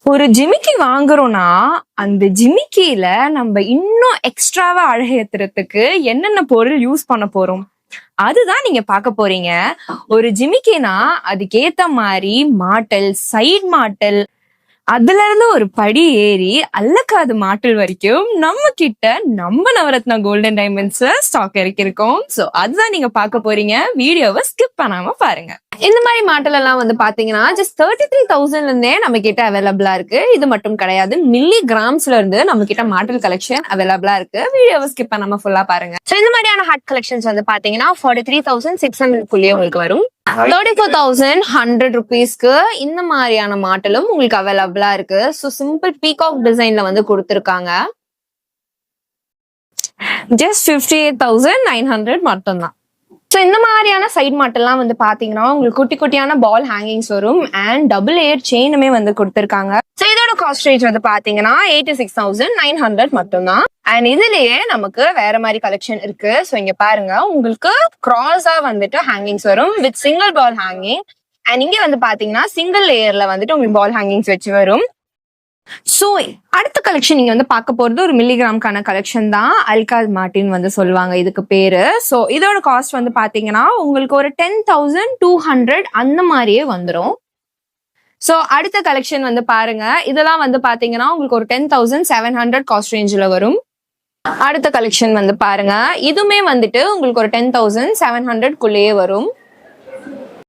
ஒரு ஜிமிக்கி வாங்குறோம்னா அந்த ஜிமிக்கில நம்ம இன்னும் எக்ஸ்ட்ராவா அழகேத்துறதுக்கு என்னென்ன பொருள் யூஸ் பண்ண போறோம் அதுதான் நீங்க பார்க்க போறீங்க. ஒரு ஜிமிக்கினா அதுக்கேத்த மாதிரி மாட்டல், சைட் மாட்டல், அதுல இருந்து ஒரு படி ஏறி அல்லக்காது மாட்டல் வரைக்கும் நம்ம கிட்ட நம்ம நவரத்னா கோல்டன் டைமண்ட்ஸ்ல ஸ்டாக் இறக்கிருக்கோம். சோ அதுதான் நீங்க பார்க்க போறீங்க. வீடியோவை ஸ்கிப் பண்ணாம பாருங்க. இந்த மாதிரி மாட்டல் எல்லாம் வந்து பாத்தீங்கன்னா ஜஸ்ட் 33,000 இருந்தே நம்ம கிட்ட அவைலபிளா இருக்கு. இது மட்டும் கிடையாது, மில்லி கிராம்ஸ்ல இருந்து நம்ம கிட்ட மாட்டல் கலெக்ஷன் அவைலபிளா இருக்கு. வீடியோவை ஸ்கிப் பண்ணாம ஃபுல்லா பாருங்க. சோ இந்த மாதிரியான ஹாட் கலெக்ஷன்ஸ் வந்து பாத்தீங்கன்னா 43,600 உங்களுக்கு வரும். 34,100 rupeesக்கு இந்த மாதிரியான மாட்டலும் உங்களுக்கு அவைலபிளா இருக்கு. ஸோ சிம்பிள் பீகாக் டிசைன்ல வந்து கொடுத்துருக்காங்க. ஜஸ்ட் 58,900 மட்டும்தான். ஸோ இந்த மாதிரியான சைட் மாட்டெல்லாம் வந்து பாத்தீங்கன்னா உங்களுக்கு குட்டி குட்டியான பால் ஹேங்கிங்ஸ் வரும் அண்ட் டபுள் ஏர் செயினுமே வந்து கொடுத்துருக்காங்க. ஸோ இதோட காஸ்ட் ரேஞ்ச் வந்து பாத்தீங்கன்னா 86,900 மட்டும்தான். அண்ட் இதுலயே நமக்கு வேற மாதிரி கலெக்ஷன் இருக்கு. ஸோ இங்க பாருங்க, உங்களுக்கு கிராஸா வந்துட்டு ஹேங்கிங்ஸ் வரும் with single ball hanging. And இங்க வந்து பாத்தீங்கன்னா சிங்கிள் லேயர்ல வந்துட்டு உங்களுக்கு பால் ஹேங்கிங்ஸ் வச்சு வரும். சோ அடுத்த கலெக்ஷன் நீங்க வந்து பார்க்க போறது ஒரு மில்லிகிராம்கான கலெக்ஷன் தான். அல்காஸ் மார்டின் வந்து சொல்லுவாங்க இதுக்கு பேரு. சோ இதோட காஸ்ட் வந்து பாத்தீங்கன்னா உங்களுக்கு ஒரு 10,200 அந்த மாதிரியே வந்துடும். சோ அடுத்த கலெக்ஷன் வந்து பாருங்க, இதெல்லாம் வந்து பாத்தீங்கன்னா உங்களுக்கு ஒரு 10,700 காஸ்ட் ரேஞ்சில் வரும். அடுத்த கலெக்ஷன் வந்து பாருங்க, இதுமே வந்துட்டு உங்களுக்கு ஒரு 10,700 குள்ளேயே வரும்.